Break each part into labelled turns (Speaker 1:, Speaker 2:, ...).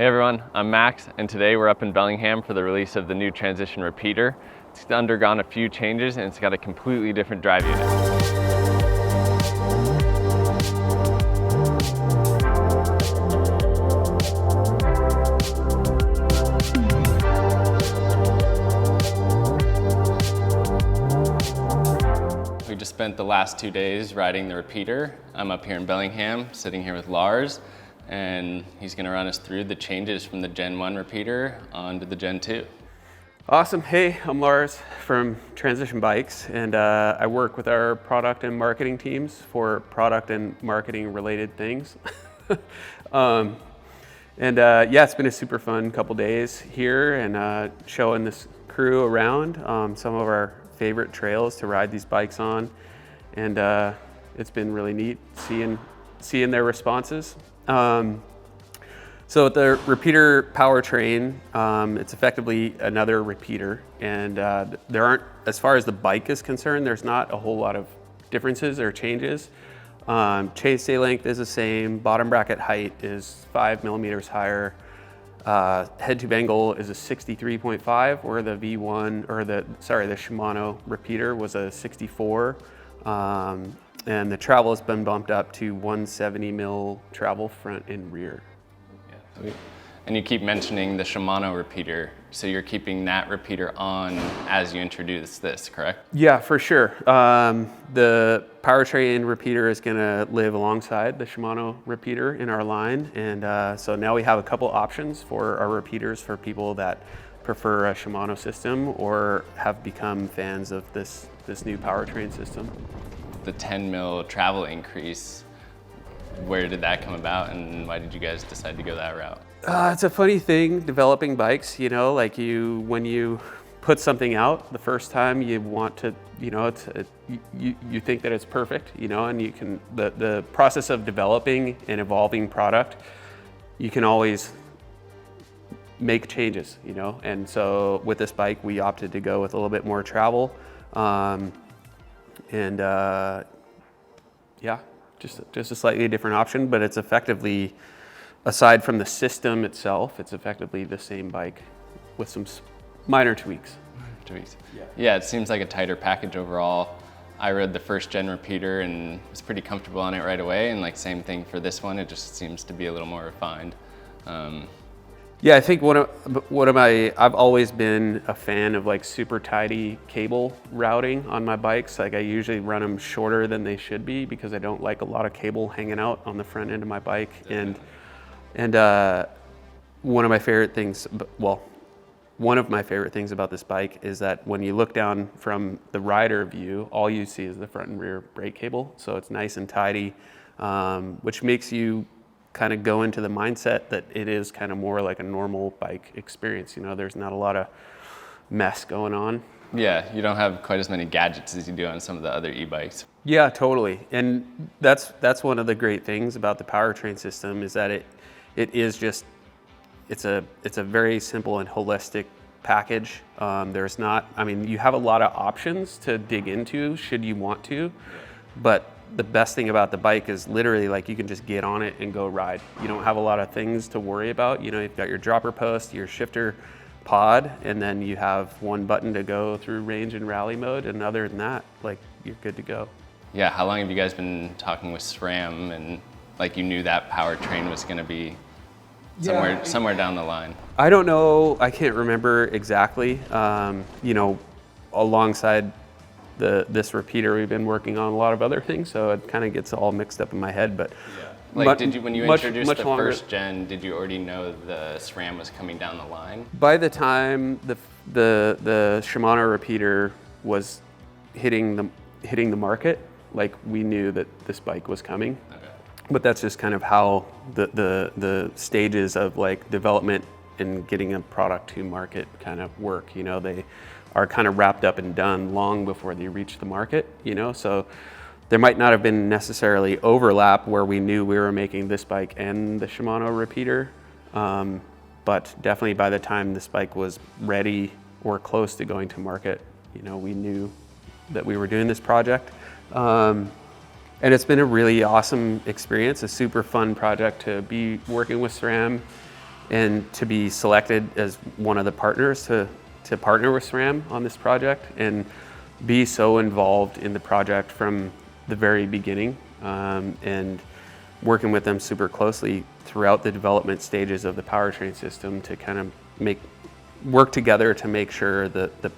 Speaker 1: Hey everyone, I'm Max, and today we're up in Bellingham for the release of the new transition repeater. It's undergone a few changes and it's got a completely different drive unit. We just spent the last 2 days riding the repeater. I'm up here in Bellingham, sitting here with Lars, and he's going to run us through the changes from the Gen 1 repeater onto the Gen 2.
Speaker 2: Awesome. Hey, I'm Lars from Transition Bikes, and I work with our product and marketing teams for product and marketing related things. Yeah, it's been a super fun couple days here and showing this crew around some of our favorite trails to ride these bikes on, and it's been really neat seeing their responses. So with the repeater powertrain, it's effectively another repeater, and there aren't, as far as the bike is concerned, there's not a whole lot of differences or changes. Chainstay length is the same, bottom bracket height is 5 millimeters higher, head tube angle is a 63.5, where the V1, or the Shimano repeater was a 64. And the travel has been bumped up to 170 mil travel front and rear.
Speaker 1: Yeah, sweet. And you keep mentioning the Shimano repeater, so you're keeping that repeater on as you introduce this, correct?
Speaker 2: Yeah, for sure. The powertrain repeater is going to live alongside the Shimano repeater in our line, and so now we have a couple options for our repeaters for people that prefer a Shimano system or have become fans of this new powertrain system.
Speaker 1: The 10 mil travel increase, where did that come about and why did you guys decide to go that route?
Speaker 2: It's a funny thing developing bikes, you know, like when you put something out the first time, you want to, you know, you think that it's perfect, you know, and you can, the process of developing and evolving product, you can always make changes, you know, and so with this bike, we opted to go with a little bit more travel. Yeah, just a slightly different option, but it's effectively, aside from the system itself, it's effectively the same bike with some minor tweaks.
Speaker 1: Yeah, it seems like a tighter package overall. I rode the first gen repeater and was pretty comfortable on it right away, and like same thing for this one, it just seems to be a little more refined.
Speaker 2: Yeah, I think I've always been a fan of like super tidy cable routing on my bikes. Like I usually run them shorter than they should be because I don't like a lot of cable hanging out on the front end of my bike. And one of my favorite things about this bike is that when you look down from the rider view, all you see is the front and rear brake cable. So it's nice and tidy, which makes you kind of go into the mindset that it is kind of more like a normal bike experience. You know, there's not a lot of mess going on.
Speaker 1: Yeah, you don't have quite as many gadgets as you do on some of the other e-bikes.
Speaker 2: Yeah, totally. And that's one of the great things about the powertrain system is that it is just, it's a very simple and holistic package. There's not, I mean, you have a lot of options to dig into should you want to, but the best thing about the bike is literally like you can just get on it and go ride. You don't have a lot of things to worry about. You know, you've got your dropper post, your shifter pod, and then you have one button to go through range and rally mode. And other than that, like you're good to go.
Speaker 1: Yeah, how long have you guys been talking with SRAM and like you knew that powertrain was going to be somewhere down the line?
Speaker 2: I don't know. I can't remember exactly. You know, alongside this repeater, we've been working on a lot of other things, so it kind of gets all mixed up in my head. But
Speaker 1: yeah. Like, when you introduced the first gen, did you already know the SRAM was coming down the line?
Speaker 2: By the time the Shimano repeater was hitting the market, like we knew that this bike was coming. Okay. But that's just kind of how the stages of like development and getting a product to market kind of work. You know, they are kind of wrapped up and done long before they reach the market, you know, so there might not have been necessarily overlap where we knew we were making this bike and the Shimano repeater, but definitely by the time this bike was ready or close to going to market, you know, we knew that we were doing this project. And it's been a really awesome experience, a super fun project to be working with SRAM and to be selected as one of the partners to partner with SRAM on this project and be so involved in the project from the very beginning, and working with them super closely throughout the development stages of the powertrain system to kind of work together to make sure that the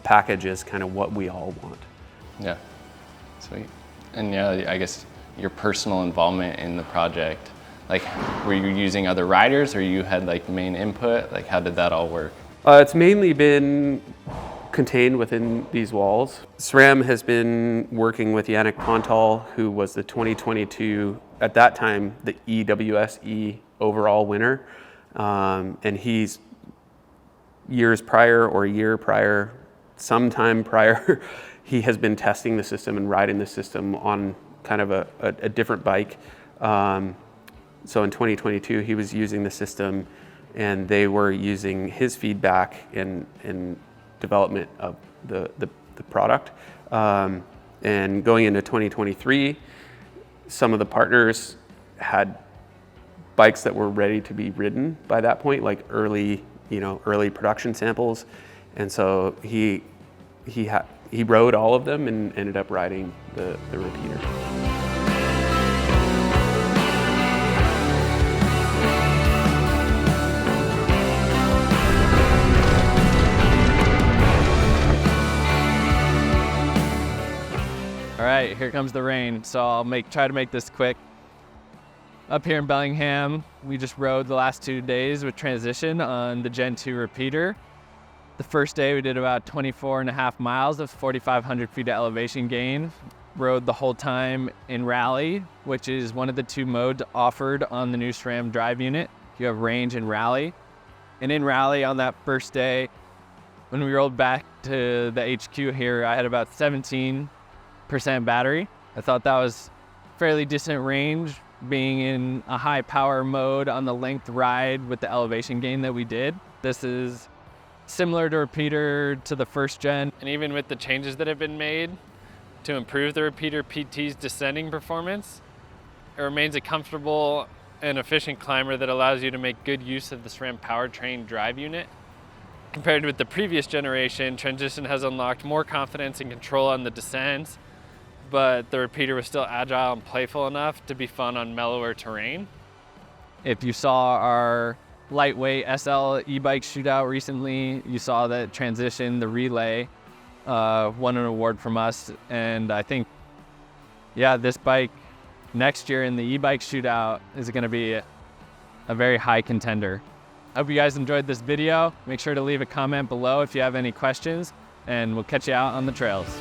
Speaker 2: package is kind of what we all want.
Speaker 1: Yeah, sweet. And yeah, I guess your personal involvement in the project, like, were you using other riders or you had like main input? Like, how did that all work?
Speaker 2: It's mainly been contained within these walls. SRAM has been working with Yannick Pontal, who was the 2022, at that time, the EWSE overall winner. And he's years prior or a year prior, sometime prior, he has been testing the system and riding the system on kind of a different bike. So in 2022, he was using the system and they were using his feedback in development of the product. And going into 2023, some of the partners had bikes that were ready to be ridden by that point, like early production samples. And so he rode all of them and ended up riding the repeater.
Speaker 3: All right, here comes the rain, so I'll try to make this quick. Up here in Bellingham, we just rode the last 2 days with transition on the Gen 2 repeater. The first day we did about 24.5 miles of 4,500 feet of elevation gain. Rode the whole time in rally, which is one of the 2 modes offered on the new SRAM drive unit. You have range and rally. And in rally on that first day, when we rolled back to the HQ here, I had about 17% battery. I thought that was fairly decent range, being in a high power mode on the length ride with the elevation gain that we did. This is similar to repeater to the first gen. And even with the changes that have been made to improve the repeater PT's descending performance, it remains a comfortable and efficient climber that allows you to make good use of the SRAM Powertrain drive unit. Compared with the previous generation, transition has unlocked more confidence and control on the descents, but the repeater was still agile and playful enough to be fun on mellower terrain. If you saw our lightweight SL e-bike shootout recently, you saw that transition, the relay, won an award from us. And I think, yeah, this bike next year in the e-bike shootout is gonna be a very high contender. I hope you guys enjoyed this video. Make sure to leave a comment below if you have any questions, and we'll catch you out on the trails.